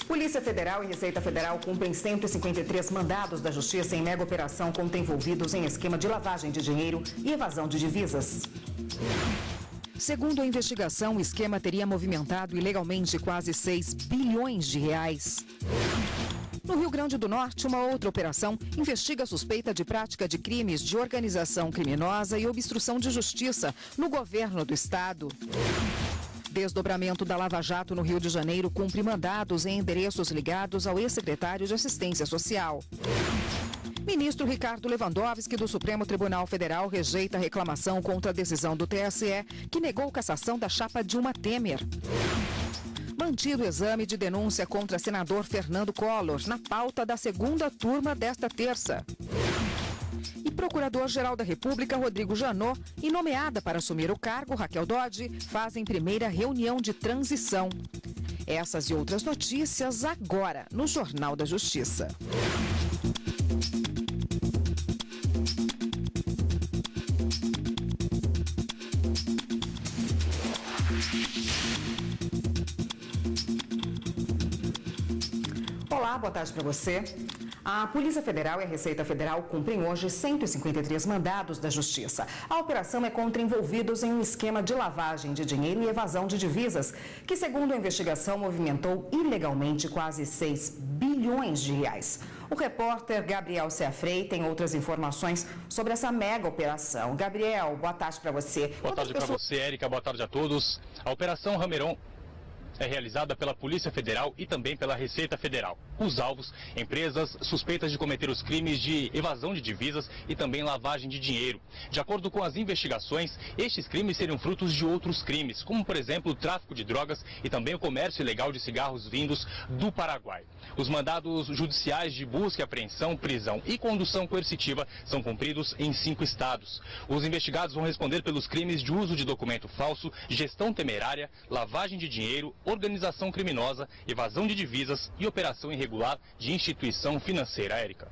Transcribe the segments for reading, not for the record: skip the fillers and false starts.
Polícia Federal e Receita Federal cumprem 153 mandados da Justiça em mega operação contra envolvidos em esquema de lavagem de dinheiro e evasão de divisas. Segundo a investigação, o esquema teria movimentado ilegalmente quase 6 bilhões de reais. No Rio Grande do Norte, uma outra operação investiga a suspeita de prática de crimes de organização criminosa e obstrução de justiça no governo do estado. Desdobramento da Lava Jato no Rio de Janeiro cumpre mandados em endereços ligados ao ex-secretário de Assistência Social. Ministro Ricardo Lewandowski, do Supremo Tribunal Federal, rejeita a reclamação contra a decisão do TSE, que negou cassação da chapa Dilma Temer. Mantido o exame de denúncia contra senador Fernando Collor, na pauta da segunda turma desta terça. E Procurador-Geral da República, Rodrigo Janot, e nomeada para assumir o cargo, Raquel Dodge, fazem primeira reunião de transição. Essas e outras notícias agora no Jornal da Justiça. Olá, boa tarde para você. A Polícia Federal e a Receita Federal cumprem hoje 153 mandados da Justiça. A operação é contra envolvidos em um esquema de lavagem de dinheiro e evasão de divisas, que, segundo a investigação, movimentou ilegalmente quase 6 bilhões de reais. O repórter Gabriel Seafrei tem outras informações sobre essa mega operação. Gabriel, boa tarde para você. Boa tarde para você, Érica. Boa tarde a todos. A Operação Rameron é realizada pela Polícia Federal e também pela Receita Federal. Os alvos, empresas suspeitas de cometer os crimes de evasão de divisas e também lavagem de dinheiro. De acordo com as investigações, estes crimes seriam frutos de outros crimes, como por exemplo o tráfico de drogas e também o comércio ilegal de cigarros vindos do Paraguai. Os mandados judiciais de busca e apreensão, prisão e condução coercitiva são cumpridos em 5 estados. Os investigados vão responder pelos crimes de uso de documento falso, gestão temerária, lavagem de dinheiro, organização criminosa, evasão de divisas e operação irregular de instituição financeira. Érica.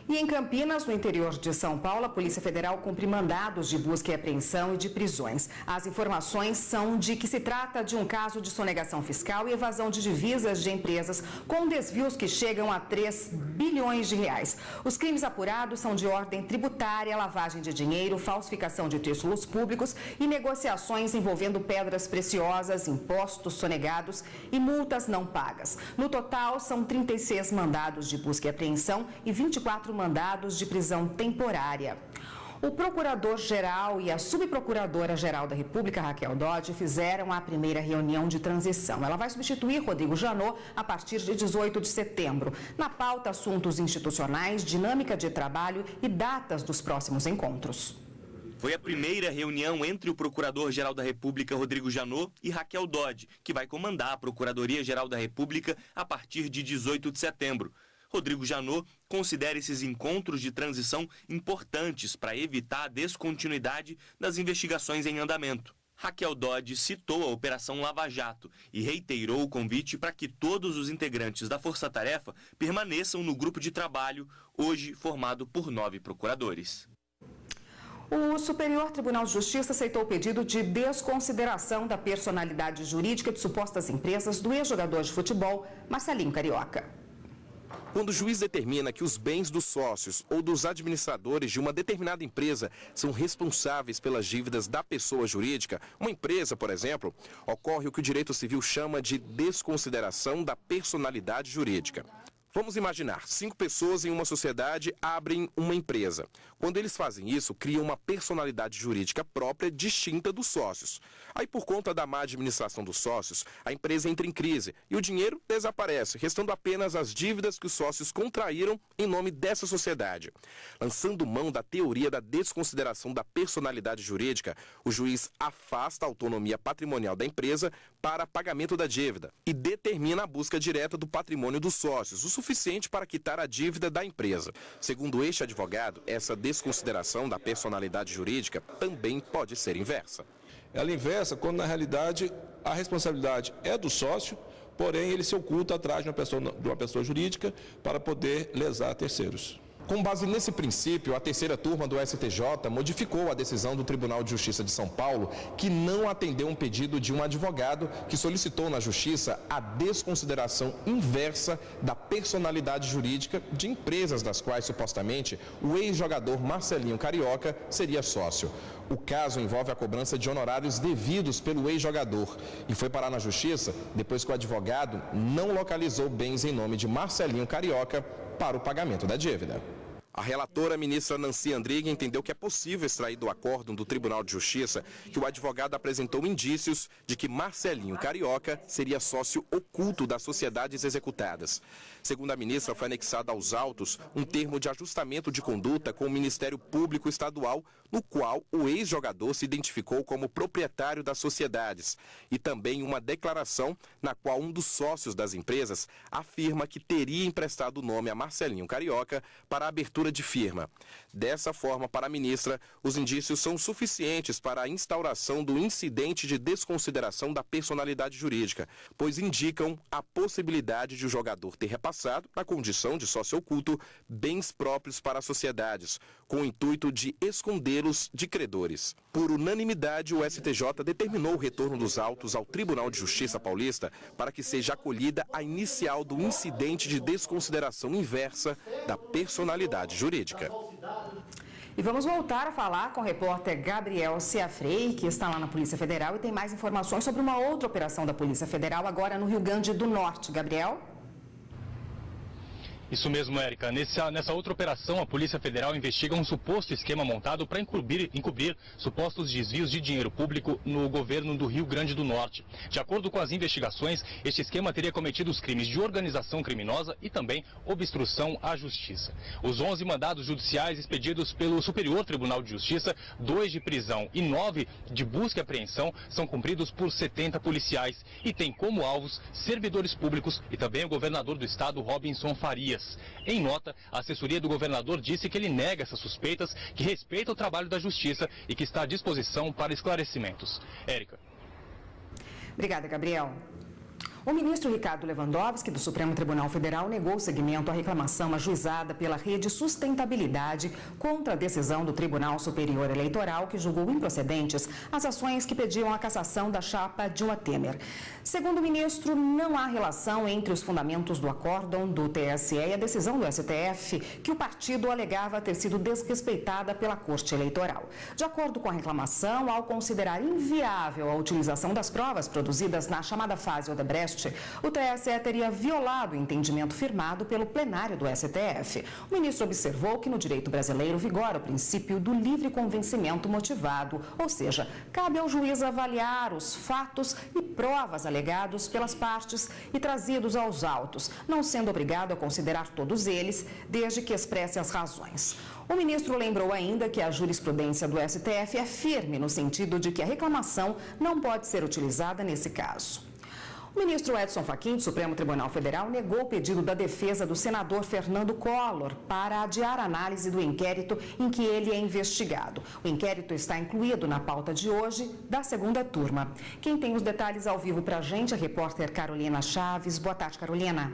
E em Campinas, no interior de São Paulo, a Polícia Federal cumpre mandados de busca e apreensão e de prisões. As informações são de que se trata de um caso de sonegação fiscal e evasão de divisas de empresas com desvios que chegam a 3 bilhões de reais. Os crimes apurados são de ordem tributária, lavagem de dinheiro, falsificação de títulos públicos e negociações envolvendo pedras preciosas, impostos sonegados e multas não pagas. No total, são 36 mandados de busca e apreensão e 24 mandados de prisão temporária. O Procurador-Geral e a Subprocuradora-Geral da República, Raquel Dodge, fizeram a primeira reunião de transição. Ela vai substituir Rodrigo Janot a partir de 18 de setembro. Na pauta, assuntos institucionais, dinâmica de trabalho e datas dos próximos encontros. Foi a primeira reunião entre o Procurador-Geral da República, Rodrigo Janot, e Raquel Dodge, que vai comandar a Procuradoria-Geral da República a partir de 18 de setembro. Rodrigo Janot considera esses encontros de transição importantes para evitar a descontinuidade das investigações em andamento. Raquel Dodge citou a Operação Lava Jato e reiterou o convite para que todos os integrantes da Força Tarefa permaneçam no grupo de trabalho, hoje formado por 9 procuradores. O Superior Tribunal de Justiça aceitou o pedido de desconsideração da personalidade jurídica de supostas empresas do ex-jogador de futebol, Marcelinho Carioca. Quando o juiz determina que os bens dos sócios ou dos administradores de uma determinada empresa são responsáveis pelas dívidas da pessoa jurídica, uma empresa, por exemplo, ocorre o que o direito civil chama de desconsideração da personalidade jurídica. Vamos imaginar, 5 pessoas em uma sociedade abrem uma empresa. Quando eles fazem isso, criam uma personalidade jurídica própria distinta dos sócios. Aí, por conta da má administração dos sócios, a empresa entra em crise e o dinheiro desaparece, restando apenas as dívidas que os sócios contraíram em nome dessa sociedade. Lançando mão da teoria da desconsideração da personalidade jurídica, o juiz afasta a autonomia patrimonial da empresa para pagamento da dívida e determina a busca direta do patrimônio dos sócios, o suficiente para quitar a dívida da empresa. Segundo este advogado, essa desconsideração da personalidade jurídica também pode ser inversa. Ela é inversa quando, na realidade, a responsabilidade é do sócio, porém ele se oculta atrás de uma pessoa jurídica para poder lesar terceiros. Com base nesse princípio, a terceira turma do STJ modificou a decisão do Tribunal de Justiça de São Paulo, que não atendeu um pedido de um advogado que solicitou na Justiça a desconsideração inversa da personalidade jurídica de empresas das quais, supostamente, o ex-jogador Marcelinho Carioca seria sócio. O caso envolve a cobrança de honorários devidos pelo ex-jogador e foi parar na Justiça depois que o advogado não localizou bens em nome de Marcelinho Carioca para o pagamento da dívida. A relatora, ministra Nancy Andrighi, entendeu que é possível extrair do acórdão do Tribunal de Justiça que o advogado apresentou indícios de que Marcelinho Carioca seria sócio oculto das sociedades executadas. Segundo a ministra, foi anexado aos autos um termo de ajustamento de conduta com o Ministério Público Estadual, no qual o ex-jogador se identificou como proprietário das sociedades, e também uma declaração na qual um dos sócios das empresas afirma que teria emprestado o nome a Marcelinho Carioca para a abertura de firma. Dessa forma, para a ministra, os indícios são suficientes para a instauração do incidente de desconsideração da personalidade jurídica, pois indicam a possibilidade de o jogador ter repassado, na condição de sócio oculto, bens próprios para as sociedades, com o intuito de escondê-los de credores. Por unanimidade, o STJ determinou o retorno dos autos ao Tribunal de Justiça Paulista para que seja acolhida a inicial do incidente de desconsideração inversa da personalidade jurídica. E vamos voltar a falar com o repórter Gabriel Ciafrei, que está lá na Polícia Federal e tem mais informações sobre uma outra operação da Polícia Federal agora no Rio Grande do Norte. Gabriel? Isso mesmo, Érica. Nessa outra operação, a Polícia Federal investiga um suposto esquema montado para encobrir supostos desvios de dinheiro público no governo do Rio Grande do Norte. De acordo com as investigações, este esquema teria cometido os crimes de organização criminosa e também obstrução à justiça. Os 11 mandados judiciais expedidos pelo Superior Tribunal de Justiça, 2 de prisão e 9 de busca e apreensão, são cumpridos por 70 policiais e têm como alvos servidores públicos e também o governador do estado, Robinson Farias. Em nota, a assessoria do governador disse que ele nega essas suspeitas, que respeita o trabalho da Justiça e que está à disposição para esclarecimentos. Érica. Obrigada, Gabriel. O ministro Ricardo Lewandowski, do Supremo Tribunal Federal, negou seguimento à reclamação ajuizada pela Rede Sustentabilidade contra a decisão do Tribunal Superior Eleitoral, que julgou improcedentes as ações que pediam a cassação da chapa Dilma Temer. Segundo o ministro, não há relação entre os fundamentos do acórdão do TSE e a decisão do STF, que o partido alegava ter sido desrespeitada pela Corte Eleitoral. De acordo com a reclamação, ao considerar inviável a utilização das provas produzidas na chamada fase Odebrecht, o TSE teria violado o entendimento firmado pelo plenário do STF. O ministro observou que no direito brasileiro vigora o princípio do livre convencimento motivado, ou seja, cabe ao juiz avaliar os fatos e provas alegados pelas partes e trazidos aos autos, não sendo obrigado a considerar todos eles, desde que expresse as razões. O ministro lembrou ainda que a jurisprudência do STF é firme no sentido de que a reclamação não pode ser utilizada nesse caso. O ministro Edson Fachin, do Supremo Tribunal Federal, negou o pedido da defesa do senador Fernando Collor para adiar a análise do inquérito em que ele é investigado. O inquérito está incluído na pauta de hoje da segunda turma. Quem tem os detalhes ao vivo para a gente é a repórter Carolina Chaves. Boa tarde, Carolina.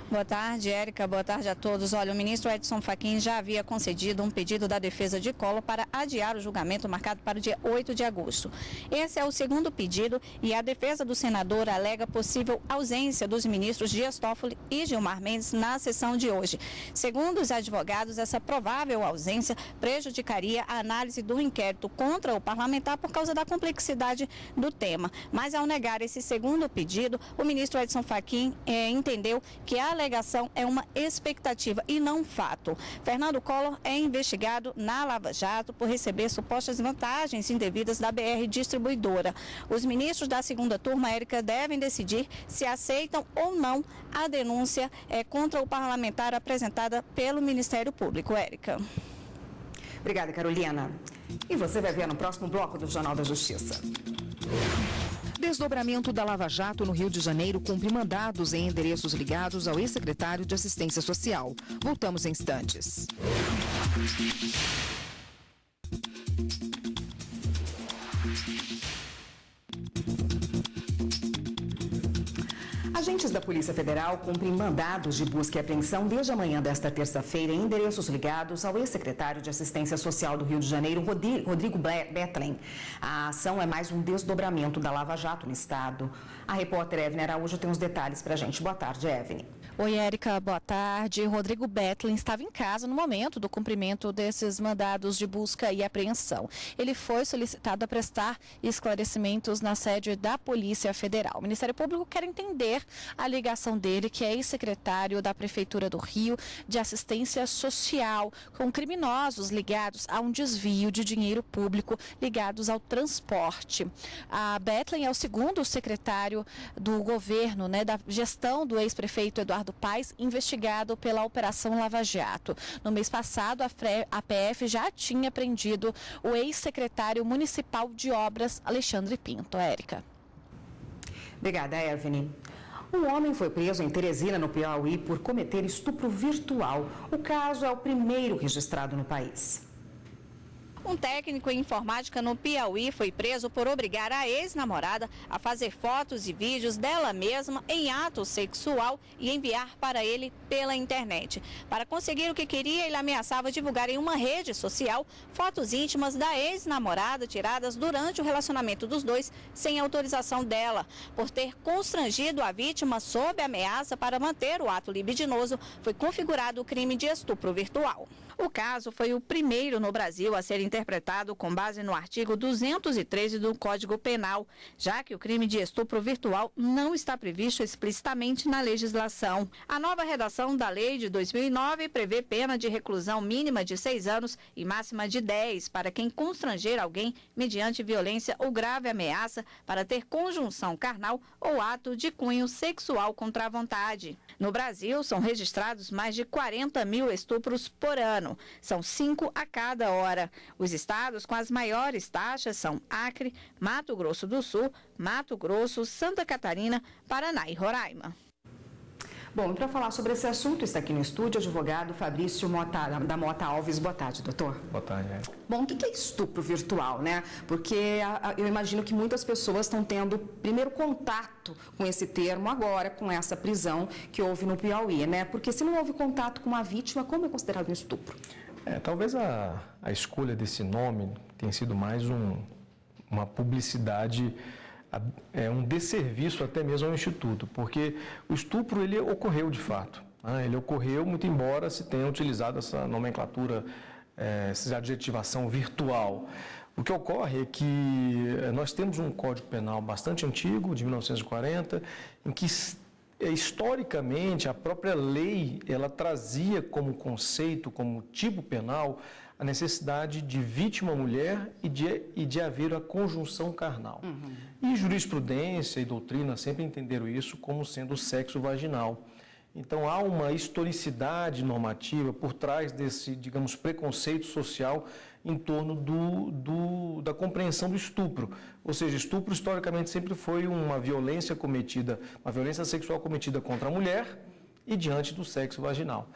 Boa tarde, Érica. Boa tarde a todos. Olha, o ministro Edson Fachin já havia concedido um pedido da defesa de Collor para adiar o julgamento marcado para o dia 8 de agosto. Esse é o segundo pedido e a defesa do senador alega possível ausência dos ministros Dias Toffoli e Gilmar Mendes na sessão de hoje. Segundo os advogados, essa provável ausência prejudicaria a análise do inquérito contra o parlamentar por causa da complexidade do tema. Mas ao negar esse segundo pedido, o ministro Edson Fachin entendeu que a alegação é uma expectativa e não fato. Fernando Collor é investigado na Lava Jato por receber supostas vantagens indevidas da BR Distribuidora. Os ministros da segunda turma, Érica, devem decidir se aceitam ou não a denúncia contra o parlamentar apresentada pelo Ministério Público. Érica. Obrigada, Carolina. E você vai ver no próximo bloco do Jornal da Justiça. Desdobramento da Lava Jato no Rio de Janeiro cumpre mandados em endereços ligados ao ex-secretário de Assistência Social. Voltamos em instantes. Agentes da Polícia Federal cumprem mandados de busca e apreensão desde a manhã desta terça-feira em endereços ligados ao ex-secretário de Assistência Social do Rio de Janeiro, Rodrigo Bethlen. A ação é mais um desdobramento da Lava Jato no estado. A repórter Evne Araújo tem os detalhes para a gente. Boa tarde, Evne. Oi, Érica, boa tarde. Rodrigo Bethlen estava em casa no momento do cumprimento desses mandados de busca e apreensão. Ele foi solicitado a prestar esclarecimentos na sede da Polícia Federal. O Ministério Público quer entender a ligação dele, que é ex-secretário da Prefeitura do Rio de Assistência Social, com criminosos ligados a um desvio de dinheiro público ligados ao transporte. A Bethlen é o segundo secretário do governo, da gestão do ex-prefeito Eduardo Paes, investigado pela Operação Lava Jato. No mês passado, a PF já tinha prendido o ex-secretário municipal de obras, Alexandre Pinto. Érica. Obrigada, Evne. Um homem foi preso em Teresina, no Piauí, por cometer estupro virtual. O caso é o primeiro registrado no país. Um técnico em informática no Piauí foi preso por obrigar a ex-namorada a fazer fotos e vídeos dela mesma em ato sexual e enviar para ele pela internet. Para conseguir o que queria, ele ameaçava divulgar em uma rede social fotos íntimas da ex-namorada tiradas durante o relacionamento dos dois sem autorização dela. Por ter constrangido a vítima sob ameaça para manter o ato libidinoso, foi configurado o crime de estupro virtual. O caso foi o primeiro no Brasil a ser interpretado com base no artigo 213 do Código Penal, já que o crime de estupro virtual não está previsto explicitamente na legislação. A nova redação da lei de 2009 prevê pena de reclusão mínima de 6 anos e máxima de 10 para quem constranger alguém mediante violência ou grave ameaça para ter conjunção carnal ou ato de cunho sexual contra a vontade. No Brasil, são registrados mais de 40 mil estupros por ano. São 5 a cada hora. Os estados com as maiores taxas são Acre, Mato Grosso do Sul, Mato Grosso, Santa Catarina, Paraná e Roraima. Bom, e para falar sobre esse assunto, está aqui no estúdio o advogado Fabrício da Mota Alves. Boa tarde, doutor. Boa tarde. Bom, o que é estupro virtual, né? Porque eu imagino que muitas pessoas estão tendo primeiro contato com esse termo agora, com essa prisão que houve no Piauí, né? Porque se não houve contato com a vítima, como é considerado um estupro? Talvez a escolha desse nome tenha sido mais uma publicidade, um desserviço até mesmo ao Instituto, porque o estupro ele ocorreu de fato. Ele ocorreu, muito embora se tenha utilizado essa nomenclatura, essa adjetivação virtual. O que ocorre é que nós temos um Código Penal bastante antigo, de 1940, em que historicamente a própria lei ela trazia como conceito, como tipo penal, a necessidade de vítima mulher e de haver a conjunção carnal. E jurisprudência e doutrina sempre entenderam isso como sendo o sexo vaginal. Então há uma historicidade normativa por trás desse, digamos, preconceito social em torno da compreensão do estupro. Ou seja, estupro historicamente sempre foi uma violência sexual cometida contra a mulher e diante do sexo vaginal.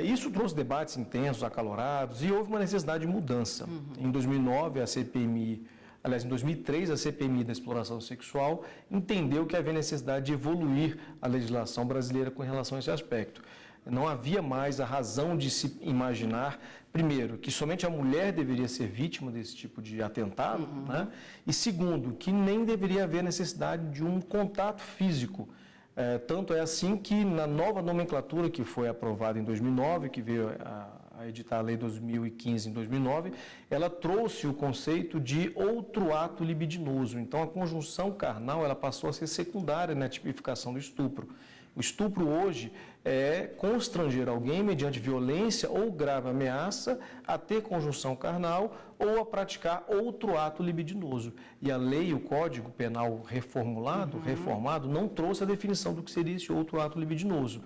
Isso trouxe debates intensos, acalorados, e houve uma necessidade de mudança. Em 2009, em 2003, a CPMI da exploração sexual entendeu que havia necessidade de evoluir a legislação brasileira com relação a esse aspecto. Não havia mais a razão de se imaginar, primeiro, que somente a mulher deveria ser vítima desse tipo de atentado, né? E segundo, que nem deveria haver necessidade de um contato físico. Tanto é assim que na nova nomenclatura que foi aprovada em 2009, que veio a editar a Lei 2015 em 2009, ela trouxe o conceito de outro ato libidinoso. Então, a conjunção carnal ela passou a ser secundária na tipificação do estupro. O estupro hoje é constranger alguém mediante violência ou grave ameaça a ter conjunção carnal ou a praticar outro ato libidinoso. E a lei, o Código Penal reformado, não trouxe a definição do que seria esse outro ato libidinoso.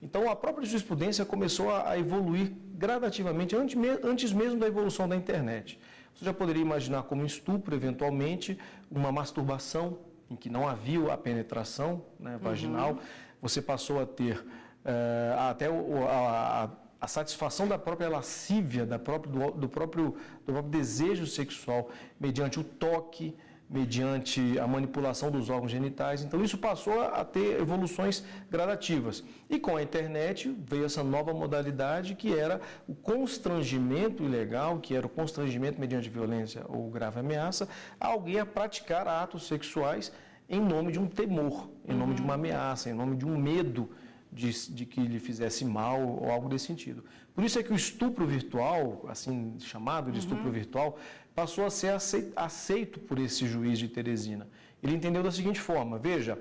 Então, a própria jurisprudência começou a evoluir gradativamente, antes mesmo da evolução da internet. Você já poderia imaginar como estupro, eventualmente, uma masturbação em que não havia a penetração, né, vaginal. Você passou a ter até a satisfação da própria lascívia, do próprio desejo sexual, mediante o toque, mediante a manipulação dos órgãos genitais. Então, isso passou a ter evoluções gradativas. E com a internet veio essa nova modalidade, que era o constrangimento ilegal, que era o constrangimento mediante violência ou grave ameaça, a alguém a praticar atos sexuais em nome de um temor, em nome de uma ameaça, em nome de um medo de que lhe fizesse mal ou algo desse sentido. Por isso é que o estupro virtual, assim chamado de estupro virtual, passou a ser aceito por esse juiz de Teresina. Ele entendeu da seguinte forma: veja,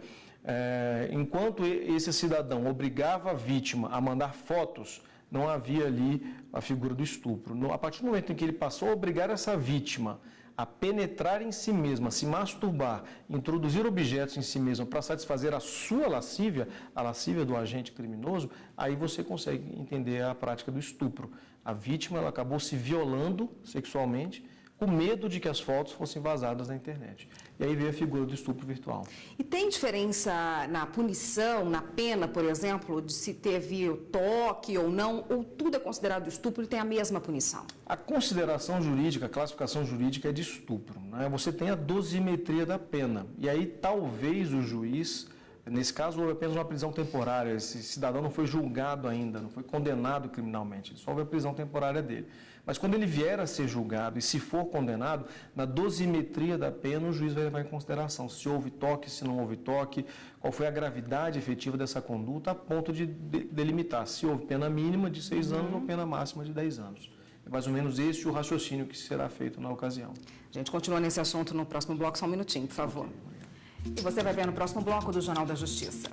enquanto esse cidadão obrigava a vítima a mandar fotos, não havia ali a figura do estupro. A partir do momento em que ele passou a obrigar essa vítima a penetrar em si mesma, a se masturbar, introduzir objetos em si mesma para satisfazer a sua lascívia, a lascívia do agente criminoso, aí você consegue entender a prática do estupro. A vítima ela acabou se violando sexualmente, com medo de que as fotos fossem vazadas na internet. E aí veio a figura do estupro virtual. E tem diferença na punição, na pena, por exemplo, de se teve o toque ou não, ou tudo é considerado estupro e tem a mesma punição? A consideração jurídica, a classificação jurídica é de estupro, né? Você tem a dosimetria da pena. E aí talvez o juiz, nesse caso, houve apenas uma prisão temporária. Esse cidadão não foi julgado ainda, não foi condenado criminalmente, só houve a prisão temporária dele. Mas quando ele vier a ser julgado e se for condenado, na dosimetria da pena, o juiz vai levar em consideração se houve toque, se não houve toque, qual foi a gravidade efetiva dessa conduta, a ponto de delimitar se houve pena mínima de 6 anos ou pena máxima de 10 anos. É mais ou menos esse o raciocínio que será feito na ocasião. A gente continua nesse assunto no próximo bloco, só um minutinho, por favor. E você vai ver no próximo bloco do Jornal da Justiça.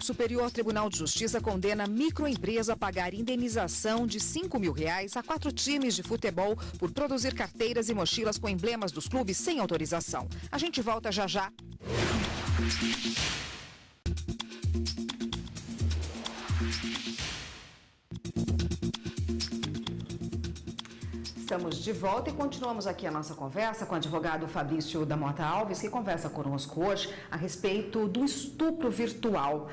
O Superior Tribunal de Justiça condena microempresa a pagar indenização de R$5 mil a 4 times de futebol por produzir carteiras e mochilas com emblemas dos clubes sem autorização. A gente volta já já. Estamos de volta e continuamos aqui a nossa conversa com o advogado Fabrício da Mota Alves, que conversa conosco hoje a respeito do estupro virtual.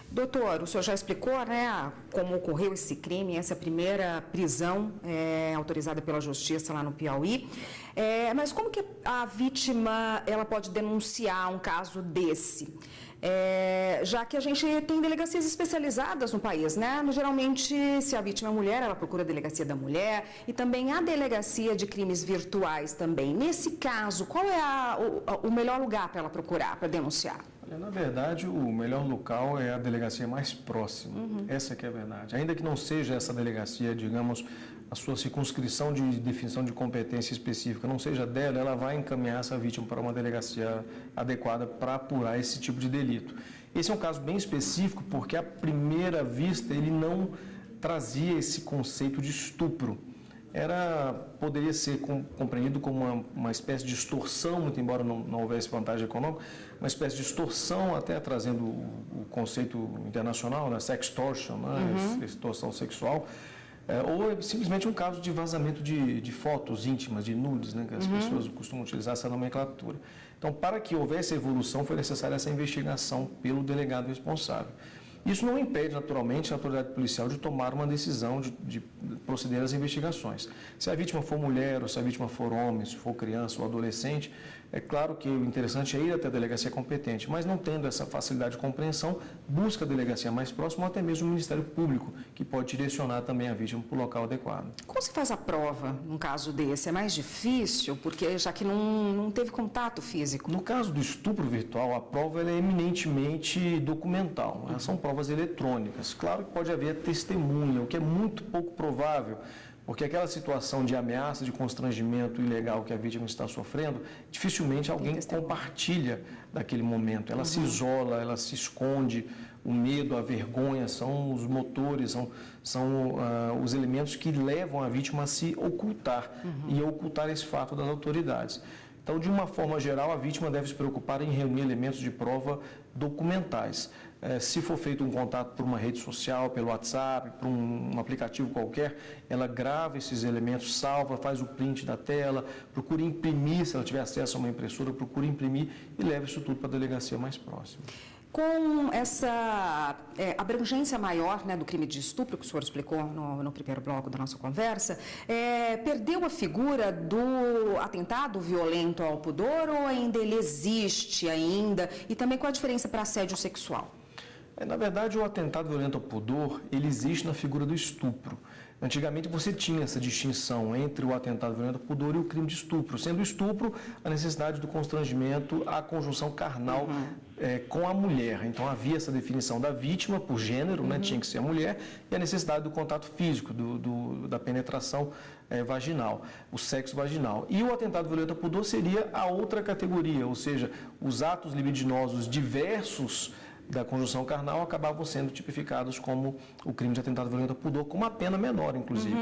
Doutor, o senhor já explicou, né, como ocorreu esse crime, essa primeira prisão autorizada pela Justiça lá no Piauí. Mas como que a vítima ela pode denunciar um caso desse? Já que a gente tem delegacias especializadas no país, né? Geralmente, se a vítima é mulher, ela procura a delegacia da mulher e também a delegacia de crimes virtuais também. Nesse caso, qual é o melhor lugar para ela procurar, para denunciar? Na verdade, o melhor local é a delegacia mais próxima. Essa que é a verdade. Ainda que não seja essa delegacia, digamos, a sua circunscrição de definição de competência específica não seja dela, ela vai encaminhar essa vítima para uma delegacia adequada para apurar esse tipo de delito. Esse é um caso bem específico porque, à primeira vista, ele não trazia esse conceito de estupro. Poderia ser compreendido como uma espécie de extorsão, muito embora não houvesse vantagem econômica, uma espécie de extorsão, até trazendo o conceito internacional, né, sextortion, né, extorsão sexual, ou é simplesmente um caso de vazamento de fotos íntimas, de nudes, né, que as pessoas costumam utilizar essa nomenclatura. Então, para que houvesse evolução, foi necessária essa investigação pelo delegado responsável. Isso não impede, naturalmente, a autoridade policial de tomar uma decisão de proceder às investigações. Se a vítima for mulher, ou se a vítima for homem, se for criança ou adolescente, é claro que o interessante é ir até a delegacia competente, mas não tendo essa facilidade de compreensão, busca a delegacia mais próxima ou até mesmo o Ministério Público, que pode direcionar também a vítima para o local adequado. Como se faz a prova num caso desse? É mais difícil, porque já que não teve contato físico? No caso do estupro virtual, a prova ela é eminentemente documental, né? São provas eletrônicas. Claro que pode haver testemunha, o que é muito pouco provável, porque aquela situação de ameaça, de constrangimento ilegal que a vítima está sofrendo, dificilmente alguém compartilha daquele momento. Ela se isola, ela se esconde, o medo, a vergonha são os motores, são os elementos que levam a vítima a se ocultar e a ocultar esse fato das autoridades. Então, de uma forma geral, a vítima deve se preocupar em reunir elementos de prova documentais. Se for feito um contato por uma rede social, pelo WhatsApp, por um aplicativo qualquer, ela grava esses elementos, salva, faz o print da tela, procura imprimir, se ela tiver acesso a uma impressora, procura imprimir e leva isso tudo para a delegacia mais próxima. Com essa abrangência maior, né, do crime de estupro, que o senhor explicou no primeiro bloco da nossa conversa, perdeu a figura do atentado violento ao pudor ou ainda ele existe ainda? E também qual a diferença para assédio sexual? Na verdade, o atentado violento ao pudor, ele existe na figura do estupro. Antigamente você tinha essa distinção entre o atentado violento ao pudor e o crime de estupro, sendo o estupro a necessidade do constrangimento à conjunção carnal com a mulher. Então havia essa definição da vítima por gênero, né, tinha que ser a mulher, e a necessidade do contato físico, da penetração vaginal, o sexo vaginal. E o atentado violento ao pudor seria a outra categoria, ou seja, os atos libidinosos diversos da conjunção carnal acabavam sendo tipificados como o crime de atentado violento ao pudor, com uma pena menor, inclusive.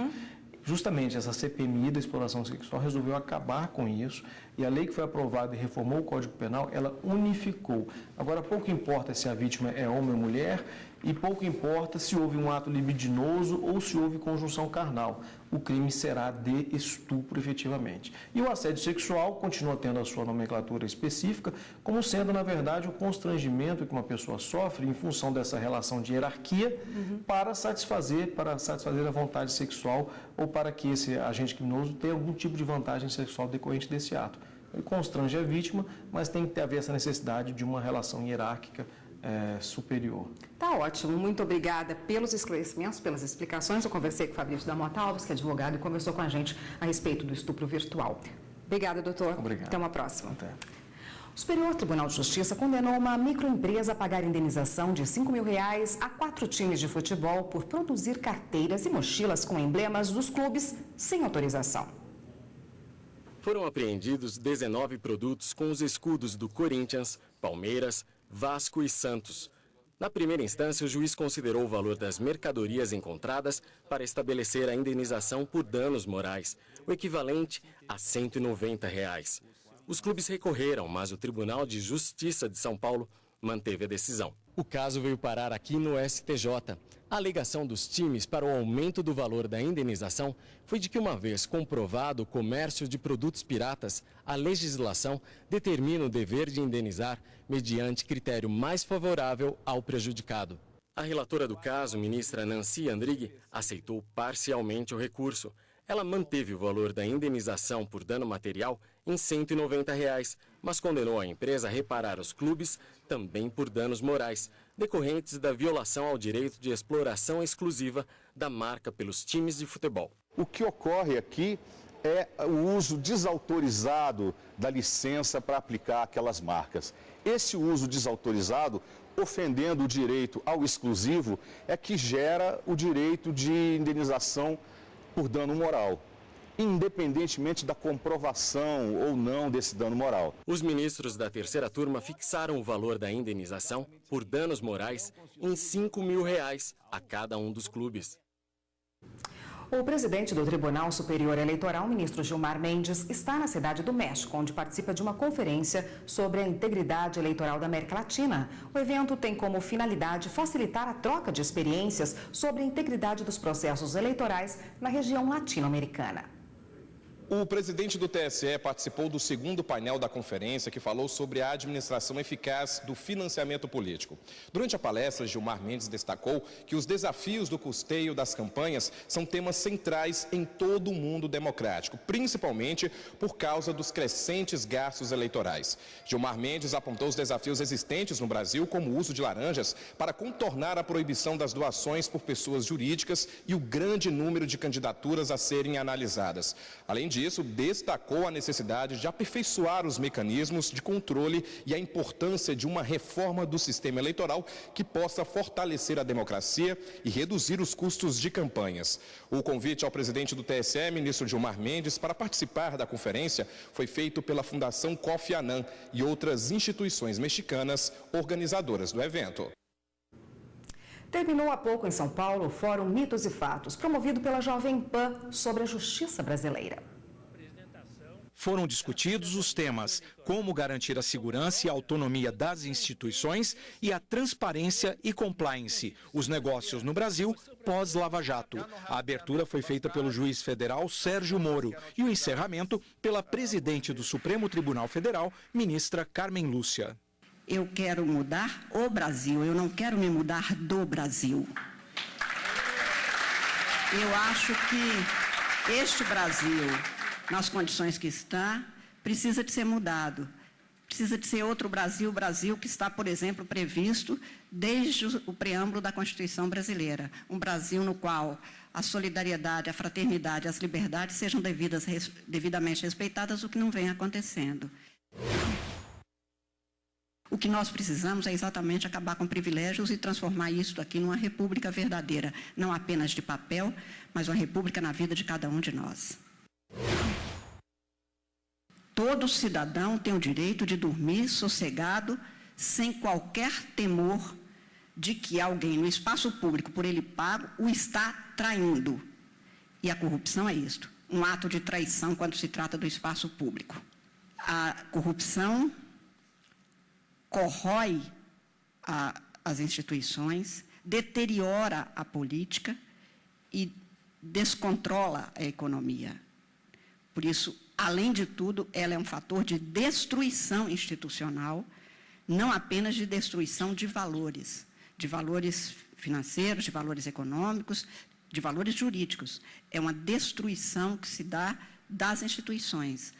Justamente essa CPMI da exploração sexual resolveu acabar com isso, e a lei que foi aprovada e reformou o Código Penal, ela unificou. Agora, pouco importa se a vítima é homem ou mulher, e pouco importa se houve um ato libidinoso ou se houve conjunção carnal. O crime será de estupro, efetivamente. E o assédio sexual continua tendo a sua nomenclatura específica, como sendo, na verdade, o constrangimento que uma pessoa sofre em função dessa relação de hierarquia para satisfazer a vontade sexual ou para que esse agente criminoso tenha algum tipo de vantagem sexual decorrente desse ato. Ele constrange a vítima, mas tem que haver essa necessidade de uma relação hierárquica superior. Tá ótimo, muito obrigada pelos esclarecimentos, pelas explicações. Eu conversei com o Fabrício da Mota Alves, que é advogado, e conversou com a gente a respeito do estupro virtual. Obrigada, doutor. Obrigado. Até uma próxima. Até. O Superior Tribunal de Justiça condenou uma microempresa a pagar indenização de R$5 mil a 4 times de futebol por produzir carteiras e mochilas com emblemas dos clubes sem autorização. Foram apreendidos 19 produtos com os escudos do Corinthians, Palmeiras, Vasco e Santos. Na primeira instância, o juiz considerou o valor das mercadorias encontradas para estabelecer a indenização por danos morais, o equivalente a R$ 190. Os clubes recorreram, mas o Tribunal de Justiça de São Paulo manteve a decisão. O caso veio parar aqui no STJ. A alegação dos times para o aumento do valor da indenização foi de que, uma vez comprovado o comércio de produtos piratas, a legislação determina o dever de indenizar mediante critério mais favorável ao prejudicado. A relatora do caso, ministra Nancy Andrighi, aceitou parcialmente o recurso. Ela manteve o valor da indenização por dano material em R$ 190, mas condenou a empresa a reparar os clubes também por danos morais, decorrentes da violação ao direito de exploração exclusiva da marca pelos times de futebol. O que ocorre aqui é o uso desautorizado da licença para aplicar aquelas marcas. Esse uso desautorizado, ofendendo o direito ao exclusivo, é que gera o direito de indenização por dano moral, independentemente da comprovação ou não desse dano moral. Os ministros da terceira turma fixaram o valor da indenização por danos morais em R$ 5 mil a cada um dos clubes. O presidente do Tribunal Superior Eleitoral, ministro Gilmar Mendes, está na Cidade do México, onde participa de uma conferência sobre a integridade eleitoral da América Latina. O evento tem como finalidade facilitar a troca de experiências sobre a integridade dos processos eleitorais na região latino-americana. O presidente do TSE participou do segundo painel da conferência que falou sobre a administração eficaz do financiamento político. Durante a palestra, Gilmar Mendes destacou que os desafios do custeio das campanhas são temas centrais em todo o mundo democrático, principalmente por causa dos crescentes gastos eleitorais. Gilmar Mendes apontou os desafios existentes no Brasil, como o uso de laranjas, para contornar a proibição das doações por pessoas jurídicas e o grande número de candidaturas a serem analisadas. Além disso, destacou a necessidade de aperfeiçoar os mecanismos de controle e a importância de uma reforma do sistema eleitoral que possa fortalecer a democracia e reduzir os custos de campanhas. O convite ao presidente do TSE, ministro Gilmar Mendes, para participar da conferência foi feito pela Fundação Kofi Annan e outras instituições mexicanas organizadoras do evento. Terminou há pouco em São Paulo o Fórum Mitos e Fatos, promovido pela Jovem Pan sobre a justiça brasileira. Foram discutidos os temas como garantir a segurança e a autonomia das instituições e a transparência e compliance, os negócios no Brasil pós-Lava Jato. A abertura foi feita pelo juiz federal Sérgio Moro e o encerramento pela presidente do Supremo Tribunal Federal, ministra Carmen Lúcia. Eu quero mudar o Brasil, eu não quero me mudar do Brasil. Eu acho que este Brasil, nas condições que está, precisa de ser mudado. Precisa de ser outro Brasil, o Brasil que está, por exemplo, previsto desde o preâmbulo da Constituição brasileira. Um Brasil no qual a solidariedade, a fraternidade, as liberdades sejam devidamente respeitadas, o que não vem acontecendo. O que nós precisamos é exatamente acabar com privilégios e transformar isso aqui numa república verdadeira, não apenas de papel, mas uma república na vida de cada um de nós. Todo cidadão tem o direito de dormir sossegado, sem qualquer temor de que alguém no espaço público, por ele pago, o está traindo. E a corrupção é isto, um ato de traição quando se trata do espaço público. A corrupção corrói as instituições, deteriora a política e descontrola a economia. Por isso, além de tudo, ela é um fator de destruição institucional, não apenas de destruição de valores financeiros, de valores econômicos, de valores jurídicos. É uma destruição que se dá das instituições.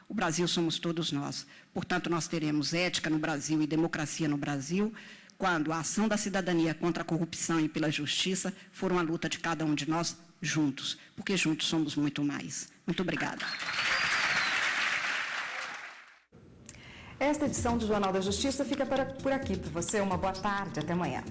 O Brasil somos todos nós. Portanto, nós teremos ética no Brasil e democracia no Brasil quando a ação da cidadania contra a corrupção e pela justiça for uma luta de cada um de nós juntos, porque juntos somos muito mais. Muito obrigada. Esta edição do Jornal da Justiça fica por aqui. Para você, uma boa tarde. Até amanhã.